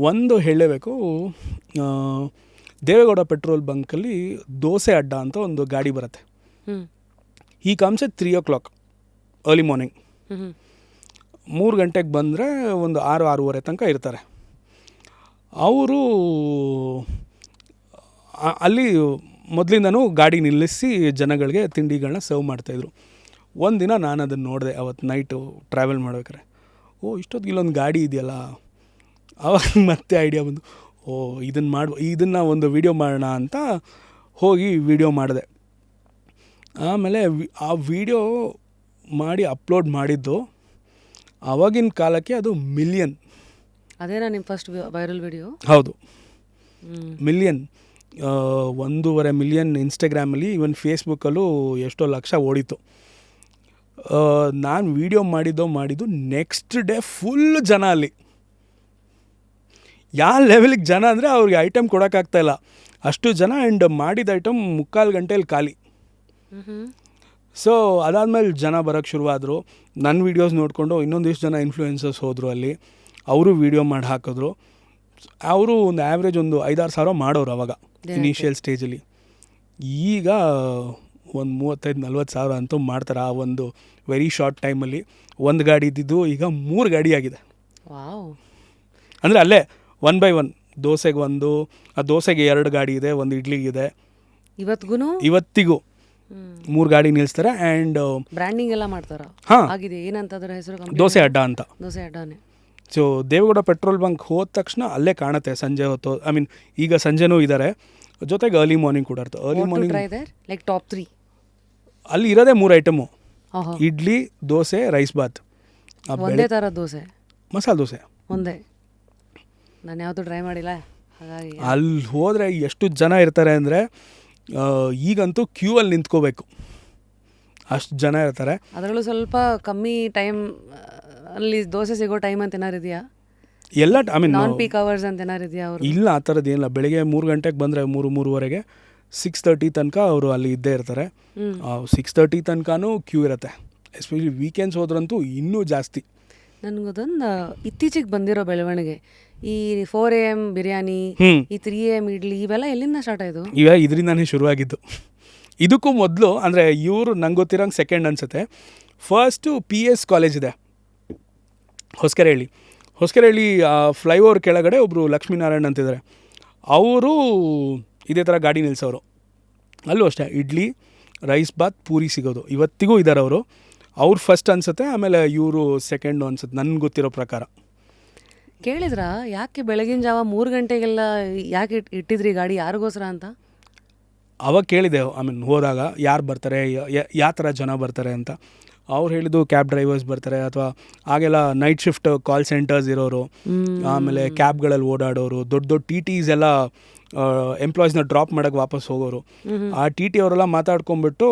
ಒಂದು ಹೇಳಲೇಬೇಕು, ದೇವೇಗೌಡ ಪೆಟ್ರೋಲ್ ಬಂಕಲ್ಲಿ ದೋಸೆ ಅಡ್ಡ ಅಂತ ಒಂದು ಗಾಡಿ ಬರುತ್ತೆ. ಈ ಕಮ್ಸ್ ಎಟ್ 3 o'clock ಅರ್ಲಿ ಮಾರ್ನಿಂಗ್. 3 ಗಂಟೆಗೆ ಬಂದರೆ ಒಂದು 6-6:30 ತನಕ ಇರ್ತಾರೆ ಅವರು. ಅಲ್ಲಿ ಮೊದಲಿಂದನೂ ಗಾಡಿ ನಿಲ್ಲಿಸಿ ಜನಗಳಿಗೆ ತಿಂಡಿಗಳನ್ನ ಸರ್ವ್ ಮಾಡ್ತಾಯಿದ್ರು. ಒಂದಿನ ನಾನು ಅದನ್ನು ನೋಡಿದೆ, ಅವತ್ತು ನೈಟು ಟ್ರಾವೆಲ್ ಮಾಡ್ಬೇಕಾರೆ. ಇಷ್ಟೊತ್ತಿಗೆ ಇಲ್ಲೊಂದು ಗಾಡಿ ಇದೆಯಲ್ಲ, ಅವಾಗ ಮತ್ತೆ ಐಡಿಯಾ ಬಂದು, ಇದನ್ನು ಒಂದು ವೀಡಿಯೋ ಮಾಡೋಣ ಅಂತ ಹೋಗಿ ವೀಡಿಯೋ ಮಾಡಿದೆ. ಆಮೇಲೆ ಆ ವಿಡಿಯೋ ಮಾಡಿ ಅಪ್ಲೋಡ್ ಮಾಡಿದ್ದು ಆವಾಗಿನ ಕಾಲಕ್ಕೆ ಅದು ಮಿಲಿಯನ್. ಅದೇನಾ ನಿಮ್ಮ ಫಸ್ಟ್ ವೈರಲ್ ವಿಡಿಯೋ? ಹೌದು, ಮಿಲಿಯನ್, 1.5 ಮಿಲಿಯನ್ ಇನ್ಸ್ಟಾಗ್ರಾಮಲ್ಲಿ, ಈವನ್ ಫೇಸ್ಬುಕ್ಕಲ್ಲೂ ಎಷ್ಟೋ ಲಕ್ಷ ಓಡಿತು. ನಾನು ವೀಡಿಯೋ ಮಾಡಿದ್ದು ನೆಕ್ಸ್ಟ್ ಡೇ ಫುಲ್ ಜನ ಅಲ್ಲಿ. ಯಾವ ಲೆವೆಲಿಗೆ ಜನ ಅಂದರೆ ಅವ್ರಿಗೆ ಐಟಮ್ ಕೊಡೋಕ್ಕಾಗ್ತಾಯಿಲ್ಲ ಅಷ್ಟು ಜನ. ಆ್ಯಂಡ್ ಮಾಡಿದ ಐಟಮ್ 3/4 ಗಂಟೆಯಲ್ಲಿ ಖಾಲಿ. ಸೊ ಅದಾದಮೇಲೆ ಜನ ಬರೋಕ್ಕೆ ಶುರುವಾದರು. ನನ್ನ ವೀಡಿಯೋಸ್ ನೋಡಿಕೊಂಡು ಇನ್ನೊಂದಿಷ್ಟು ಜನ ಇನ್ಫ್ಲೂಯೆನ್ಸರ್ಸ್ ಹೋದರು ಅಲ್ಲಿ. ಅವರು ವೀಡಿಯೋ ಮಾಡಿ ಹಾಕಿದ್ರು. ಅವರು ಒಂದು ಆ್ಯಾವ್ರೇಜ್ ಒಂದು 5-6 ಸಾವಿರ ಮಾಡೋರು ಅವಾಗ ಇನಿಷಿಯಲ್ ಸ್ಟೇಜಲ್ಲಿ. ಈಗ ಒಂದು 35-40 ಸಾವಿರ ಅಂತೂ ಮಾಡ್ತಾರೆ ಆ ಒಂದು ವೆರಿ ಶಾರ್ಟ್ ಟೈಮಲ್ಲಿ. ಒಂದು ಗಾಡಿ ಇದ್ದಿದ್ದು ಈಗ 3 ಗಾಡಿ ಆಗಿದೆ. ಅಂದರೆ ಅಲ್ಲೇ 1 by 1 ದೋಸೆಗೆ ಒಂದು, ಆ ದೋಸೆಗೆ 2 ಗಾಡಿ ಇದೆ, ಒಂದು ಇಡ್ಲಿಗಿದೆ. ಇವತ್ತಿಗೂ 3 ಗಾಡಿ ನಿಲ್ಲಿಸ್ತಾರೆ. ಆ್ಯಂಡ್ ಬ್ರ್ಯಾಂಡಿಂಗ್ ಎಲ್ಲ ಮಾಡ್ತಾರ. ಹಾಂ, ಆಗಿದೆ. ಏನಂತ ಅದರ ಹೆಸರು? ದೋಸೆ ಅಡ್ಡ ಅಂತ. ದೋಸೆ ಅಡ್ಡಾನೆ. ಸೊ ದೇವೇಗೌಡ ಪೆಟ್ರೋಲ್ ಬಂಕ್ ಹೋದ ತಕ್ಷಣ ಅಲ್ಲೇ ಕಾಣುತ್ತೆ ಸಂಜೆ ಹೊತ್ತು. ಐ ಮೀನ್ ಈಗ ಸಂಜೆನೂ ಇದ್ದಾರೆ, ಜೊತೆಗೆ ಅರ್ಲಿ ಮಾರ್ನಿಂಗ್ ಕೂಡ ಇರ್ತದೆ. ಅರ್ಲಿ ಮಾರ್ನಿಂಗ್ ಲೈಕ್ ಟಾಪ್ 3 ಅಲ್ಲಿ ಇರೋದೇ 3 ಐಟಮು: ಇಡ್ಲಿ, ದೋಸೆ, ರೈಸ್ ಬಾತ್. ಒಂದೇ ಥರ ದೋಸೆ, ಮಸಾಲೆ ದೋಸೆ ಒಂದೇ. ನಾನು ಯಾವುದು ಟ್ರೈ ಮಾಡಿಲ್ಲ, ಹಾಗಾಗಿ ಅಲ್ಲಿ ಹೋದರೆ ಎಷ್ಟು ಜನ ಇರ್ತಾರೆ ಅಂದರೆ ಈಗಂತೂ ಕ್ಯೂ ಅಲ್ಲಿ ನಿಂತ್ಕೋಬೇಕು, ಅಷ್ಟು ಜನ ಇರ್ತಾರೆ. ಅದರಲ್ಲೂ ಸ್ವಲ್ಪ ಕಮ್ಮಿ ಟೈಮ್ ಅಲ್ಲಿ ದೋಸೆ ಸಿಗೋ ಟೈಮ್ ಅಂತ ಏನಾರು ಇದೆಯಾ? ಎಲ್ಲ I mean non peak hours ಅಂತ ಏನಾರು ಇದೆಯಾ? ಇಲ್ಲ, ಆ ಥರದ್ದು ಏನಿಲ್ಲ. ಬೆಳಿಗ್ಗೆ 3 ಗಂಟೆಗೆ ಬಂದರೆ 3-3:30 6:30 ತನಕ ಅವರು ಅಲ್ಲಿ ಇದ್ದೇ ಇರ್ತಾರೆ. 6:30 ತನಕನೂ ಕ್ಯೂ ಇರುತ್ತೆ. ಎಸ್ಪೆಷಲಿ ವೀಕೆಂಡ್ಸ್ ಹೋದ್ರಂತೂ ಇನ್ನೂ ಜಾಸ್ತಿ. ನನಗೊಂದು ಇತ್ತೀಚೆಗೆ ಬಂದಿರೋ ಬೆಳವಣಿಗೆ, ಈ 4 AM ಬಿರಿಯಾನಿ, ಈ 3 AM ಇಡ್ಲಿ, ಇವೆಲ್ಲ ಎಲ್ಲಿಂದ ಸ್ಟಾರ್ಟ್ ಆಯಿತು? ಇದರಿಂದಾನೇ ಶುರುವಾಗಿದ್ದು. ಇದಕ್ಕೂ ಮೊದಲು ಅಂದರೆ ಇವರು ನಂಗೆ ಗೊತ್ತಿರೋಂಗೆ ಸೆಕೆಂಡ್ ಅನಿಸುತ್ತೆ. ಫಸ್ಟು PS ಕಾಲೇಜ್ ಇದೆ ಹೊಸಕೆರೆಹಳ್ಳಿ ಫ್ಲೈಓವರ್ ಕೆಳಗಡೆ ಒಬ್ಬರು ಲಕ್ಷ್ಮೀನಾರಾಯಣ್ ಅಂತಿದ್ದಾರೆ. ಅವರು ಇದೇ ಥರ ಗಾಡಿ ನಿಲ್ಲಿಸೋರು. ಅಲ್ಲೂ ಅಷ್ಟೇ ಇಡ್ಲಿ, ರೈಸ್ ಬಾತ್, ಪೂರಿ ಸಿಗೋದು. ಇವತ್ತಿಗೂ ಇದ್ದಾರೆ ಅವರು. ಅವ್ರು ಫಸ್ಟ್ ಅನಿಸುತ್ತೆ, ಆಮೇಲೆ ಇವರು ಸೆಕೆಂಡು ಅನಿಸುತ್ತೆ ನನಗೆ ಗೊತ್ತಿರೋ ಪ್ರಕಾರ. ಕೇಳಿದ್ರಾ ಯಾಕೆ ಬೆಳಗಿನ ಜಾವ 3 ಗಂಟೆಗೆಲ್ಲ ಯಾಕೆ ಇಟ್ಟಿದ್ರಿ ಗಾಡಿ, ಯಾರಿಗೋಸ್ಕರ ಅಂತ? ಅವಾಗ ಕೇಳಿದೆ, ಐ ಮೀನ್ ಹೋದಾಗ ಯಾರು ಬರ್ತಾರೆ, ಯಾವ ಥರ ಜನ ಬರ್ತಾರೆ ಅಂತ. ಅವ್ರು ಹೇಳಿದ್ದು ಕ್ಯಾಬ್ ಡ್ರೈವರ್ಸ್ ಬರ್ತಾರೆ, ಅಥವಾ ಆಗೆಲ್ಲ ನೈಟ್ ಶಿಫ್ಟ್ ಕಾಲ್ ಸೆಂಟರ್ಸ್ ಇರೋರು, ಆಮೇಲೆ ಕ್ಯಾಬ್ಗಳಲ್ಲಿ ಓಡಾಡೋರು, ದೊಡ್ಡ TTs ಎಲ್ಲ ಎಂಪ್ಲಾಯೀಸ್ನ ಡ್ರಾಪ್ ಮಾಡೋಕ್ಕೆ ವಾಪಸ್ ಹೋಗೋರು. ಆ TT ಅವರೆಲ್ಲ ಮಾತಾಡ್ಕೊಂಡ್ಬಿಟ್ಟು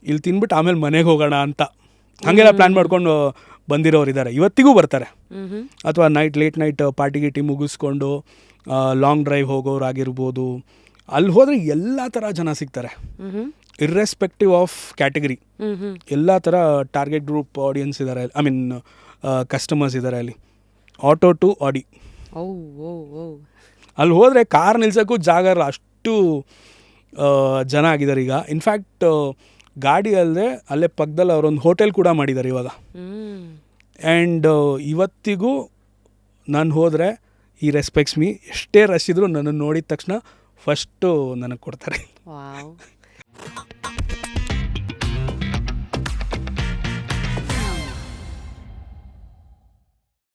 ಇಲ್ಲಿ ತಿನ್ಬಿಟ್ಟು ಆಮೇಲೆ ಮನೆಗೆ ಹೋಗೋಣ ಅಂತ ಹಾಗೆಲ್ಲ ಪ್ಲ್ಯಾನ್ ಮಾಡ್ಕೊಂಡು ಬಂದಿರೋರು ಇದ್ದಾರೆ. ಇವತ್ತಿಗೂ ಬರ್ತಾರೆ. ಅಥವಾ ಲೇಟ್ ನೈಟ್ ಪಾರ್ಟಿ ಮುಗಿಸ್ಕೊಂಡು ಲಾಂಗ್ ಡ್ರೈವ್ ಹೋಗೋರು ಆಗಿರ್ಬೋದು. ಅಲ್ಲಿ ಹೋದರೆ ಎಲ್ಲ ಥರ ಜನ ಸಿಗ್ತಾರೆ, ಇರ್ರೆಸ್ಪೆಕ್ಟಿವ್ ಆಫ್ ಕ್ಯಾಟಗರಿ. ಎಲ್ಲ ಥರ ಟಾರ್ಗೆಟ್ ಗ್ರೂಪ್ ಆಡಿಯನ್ಸ್ ಇದ್ದಾರೆ, ಐ ಮೀನ್ ಕಸ್ಟಮರ್ಸ್ ಇದ್ದಾರೆ ಅಲ್ಲಿ. ಆಟೋ ಟು ಆಡಿ. ಅಲ್ಲಿ ಹೋದರೆ ಕಾರ್ ನಿಲ್ಸೋಕ್ಕೂ ಜಾಗ ಇರಲ್ಲ, ಅಷ್ಟು ಜನ ಆಗಿದ್ದಾರೆ ಈಗ. ಇನ್ಫ್ಯಾಕ್ಟ್ ಗಾಡಿ ಅಲ್ಲದೆ ಅಲ್ಲೇ ಪಕ್ಕದಲ್ಲಿ ಅವರೊಂದು ಹೋಟೆಲ್ ಕೂಡ ಮಾಡಿದ್ದಾರೆ ಇವಾಗ. ಆ್ಯಂಡ್ ಇವತ್ತಿಗೂ ನಾನು ಹೋದರೆ ಈ ರೆಸ್ಪೆಕ್ಟ್ಸ್ ಮೀ, ಎಷ್ಟೇ ರಶ್ ಇದ್ದರೂ ನನ್ನನ್ನು ನೋಡಿದ ತಕ್ಷಣ ಫಸ್ಟು ನನಗೆ ಕೊಡ್ತಾರೆ.